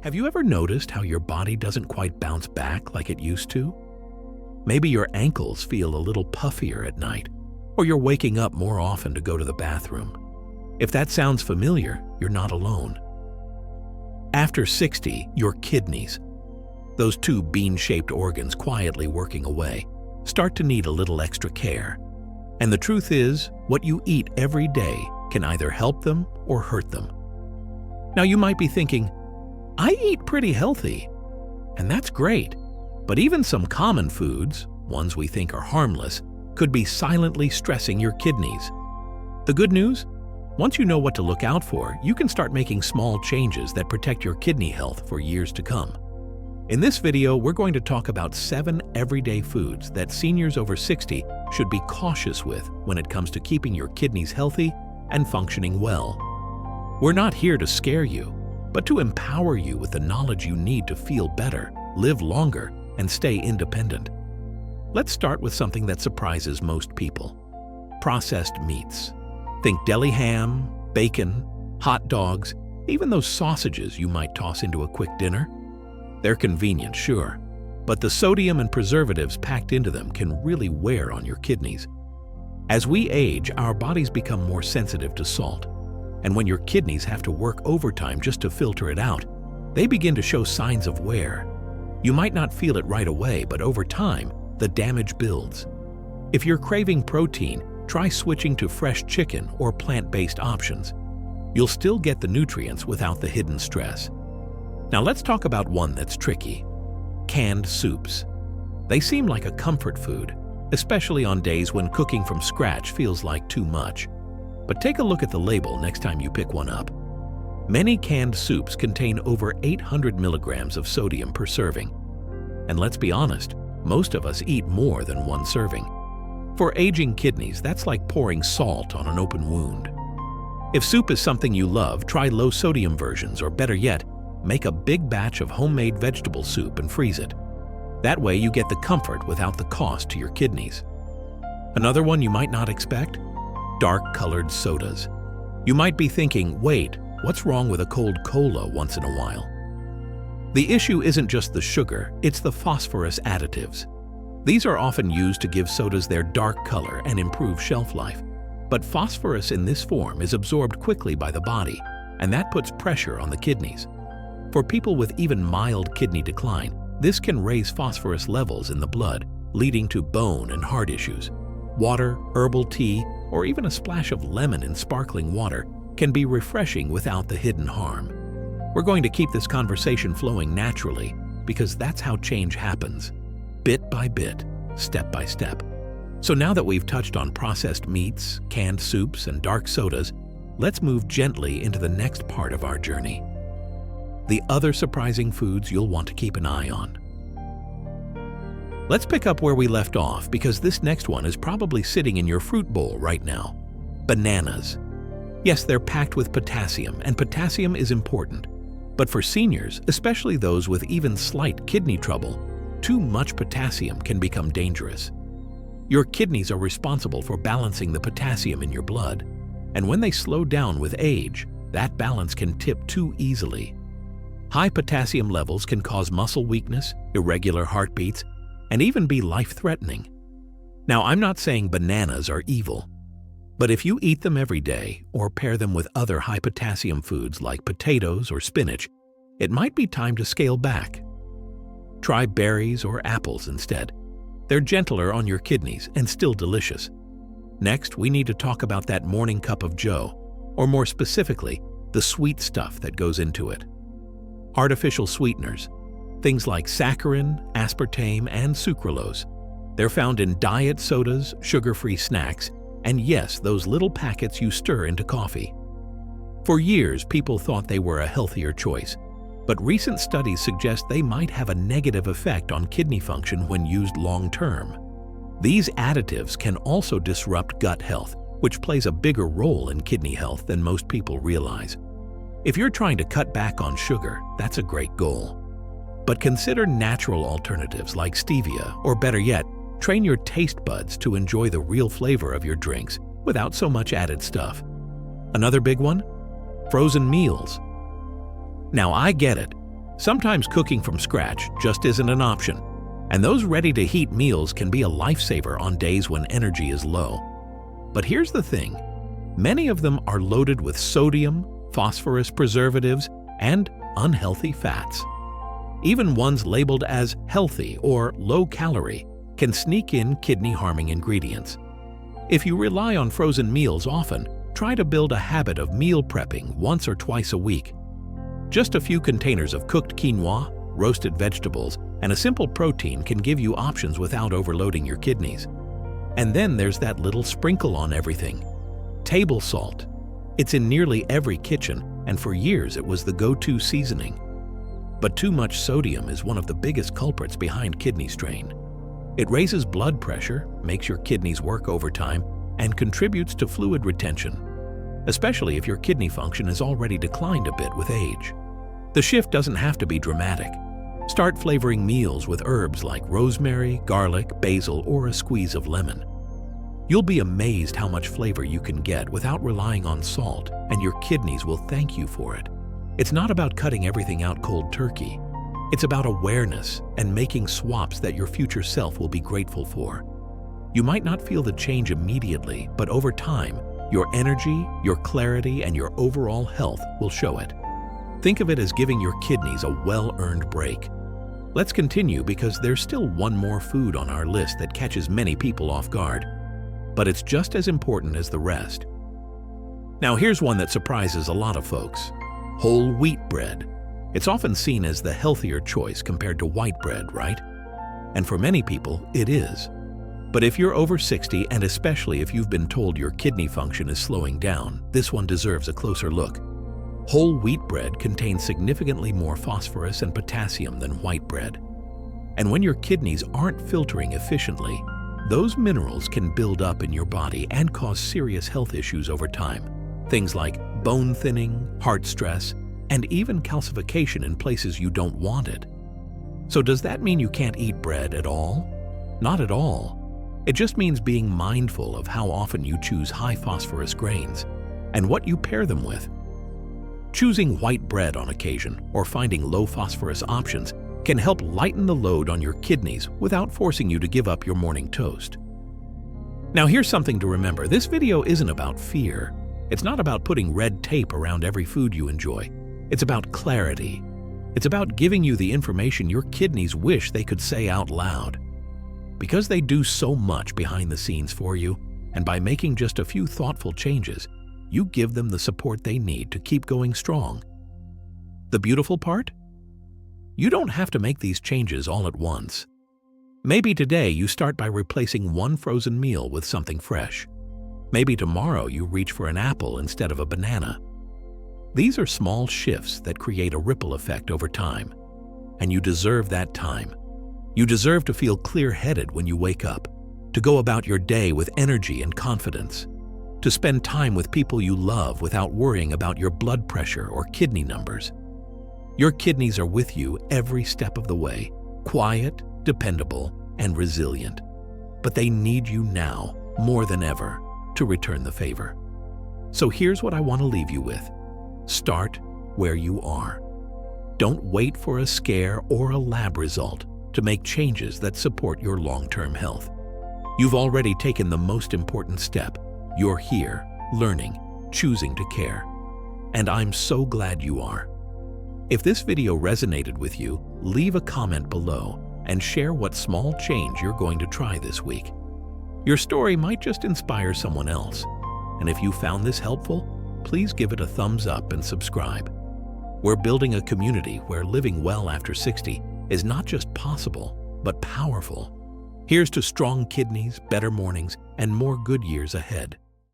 Have you ever noticed how your body doesn't quite bounce back like it used to? Maybe your ankles feel a little puffier at night, or you're waking up more often to go to the bathroom. If that sounds familiar, you're not alone. After 60, your kidneys, those two bean-shaped organs quietly working away, start to need a little extra care. And the truth is, what you eat every day can either help them or hurt them. Now you might be thinking, I eat pretty healthy, and that's great, but even some common foods, ones we think are harmless, could be silently stressing your kidneys. The good news? Once you know what to look out for, you can start making small changes that protect your kidney health for years to come. In this video, we're going to talk about 7 everyday foods that seniors over 60 should be cautious with when it comes to keeping your kidneys healthy and functioning well. We're not here to scare you, but to empower you with the knowledge you need to feel better, live longer, and stay independent. Let's start with something that surprises most people: processed meats. Think deli ham, bacon, hot dogs, even those sausages you might toss into a quick dinner. They're convenient, sure, but the sodium and preservatives packed into them can really wear on your kidneys. As we age, our bodies become more sensitive to salt, and when your kidneys have to work overtime just to filter it out, they begin to show signs of wear. You might not feel it right away, but over time, the damage builds. If you're craving protein, try switching to fresh chicken or plant-based options. You'll still get the nutrients without the hidden stress. Now let's talk about one that's tricky: canned soups. They seem like a comfort food, especially on days when cooking from scratch feels like too much. But take a look at the label next time you pick one up. Many canned soups contain over 800 milligrams of sodium per serving. And let's be honest, most of us eat more than one serving. For aging kidneys, that's like pouring salt on an open wound. If soup is something you love, try low-sodium versions, or better yet, make a big batch of homemade vegetable soup and freeze it. That way you get the comfort without the cost to your kidneys. Another one you might not expect? Dark-colored sodas. You might be thinking, wait, what's wrong with a cold cola once in a while? The issue isn't just the sugar, it's the phosphorus additives. These are often used to give sodas their dark color and improve shelf life. But phosphorus in this form is absorbed quickly by the body, and that puts pressure on the kidneys. For people with even mild kidney decline, this can raise phosphorus levels in the blood, leading to bone and heart issues. Water, herbal tea, or even a splash of lemon in sparkling water can be refreshing without the hidden harm. We're going to keep this conversation flowing naturally because that's how change happens, bit by bit, step by step. So now that we've touched on processed meats, canned soups, and dark sodas, let's move gently into the next part of our journey: the other surprising foods you'll want to keep an eye on. Let's pick up where we left off because this next one is probably sitting in your fruit bowl right now: bananas. Yes, they're packed with potassium, and potassium is important. But for seniors, especially those with even slight kidney trouble, too much potassium can become dangerous. Your kidneys are responsible for balancing the potassium in your blood, and when they slow down with age, that balance can tip too easily. High potassium levels can cause muscle weakness, irregular heartbeats, and even be life-threatening. Now, I'm not saying bananas are evil, but if you eat them every day or pair them with other high-potassium foods like potatoes or spinach, it might be time to scale back. Try berries or apples instead. They're gentler on your kidneys and still delicious. Next, we need to talk about that morning cup of joe, or more specifically, the sweet stuff that goes into it. Artificial sweeteners, things like saccharin, aspartame, and sucralose. They're found in diet sodas, sugar-free snacks, and yes, those little packets you stir into coffee. For years, people thought they were a healthier choice, but recent studies suggest they might have a negative effect on kidney function when used long-term. These additives can also disrupt gut health, which plays a bigger role in kidney health than most people realize. If you're trying to cut back on sugar, that's a great goal. But consider natural alternatives like stevia, or better yet, train your taste buds to enjoy the real flavor of your drinks without so much added stuff. Another big one? Frozen meals. Now I get it. Sometimes cooking from scratch just isn't an option, and those ready-to-heat meals can be a lifesaver on days when energy is low. But here's the thing, many of them are loaded with sodium, phosphorus preservatives, and unhealthy fats. Even ones labeled as healthy or low-calorie can sneak in kidney-harming ingredients. If you rely on frozen meals often, try to build a habit of meal prepping once or twice a week. Just a few containers of cooked quinoa, roasted vegetables, and a simple protein can give you options without overloading your kidneys. And then there's that little sprinkle on everything, table salt. It's in nearly every kitchen, and for years it was the go-to seasoning. But too much sodium is one of the biggest culprits behind kidney strain. It raises blood pressure, makes your kidneys work overtime, and contributes to fluid retention, especially if your kidney function has already declined a bit with age. The shift doesn't have to be dramatic. Start flavoring meals with herbs like rosemary, garlic, basil, or a squeeze of lemon. You'll be amazed how much flavor you can get without relying on salt, and your kidneys will thank you for it. It's not about cutting everything out cold turkey. It's about awareness and making swaps that your future self will be grateful for. You might not feel the change immediately, but over time, your energy, your clarity, and your overall health will show it. Think of it as giving your kidneys a well-earned break. Let's continue because there's still one more food on our list that catches many people off guard. But it's just as important as the rest. Now here's one that surprises a lot of folks. Whole wheat bread. It's often seen as the healthier choice compared to white bread, right? And for many people, it is. But if you're over 60, and especially if you've been told your kidney function is slowing down, this one deserves a closer look. Whole wheat bread contains significantly more phosphorus and potassium than white bread. And when your kidneys aren't filtering efficiently, those minerals can build up in your body and cause serious health issues over time. Things like bone thinning, heart stress, and even calcification in places you don't want it. So does that mean you can't eat bread at all? Not at all. It just means being mindful of how often you choose high phosphorus grains and what you pair them with. Choosing white bread on occasion or finding low phosphorus options can help lighten the load on your kidneys without forcing you to give up your morning toast. Now here's something to remember. This video isn't about fear. It's not about putting red tape around every food you enjoy. It's about clarity. It's about giving you the information your kidneys wish they could say out loud. Because they do so much behind the scenes for you, and by making just a few thoughtful changes, you give them the support they need to keep going strong. The beautiful part? You don't have to make these changes all at once. Maybe today you start by replacing one frozen meal with something fresh. Maybe tomorrow you reach for an apple instead of a banana. These are small shifts that create a ripple effect over time. And you deserve that time. You deserve to feel clear-headed when you wake up, to go about your day with energy and confidence, to spend time with people you love without worrying about your blood pressure or kidney numbers. Your kidneys are with you every step of the way, quiet, dependable, and resilient. But they need you now, more than ever, to return the favor. So here's what I want to leave you with. Start where you are. Don't wait for a scare or a lab result to make changes that support your long-term health. You've already taken the most important step. You're here, learning, choosing to care. And I'm so glad you are. If this video resonated with you, leave a comment below and share what small change you're going to try this week. Your story might just inspire someone else. And if you found this helpful, please give it a thumbs up and subscribe. We're building a community where living well after 60 is not just possible, but powerful. Here's to strong kidneys, better mornings, and more good years ahead.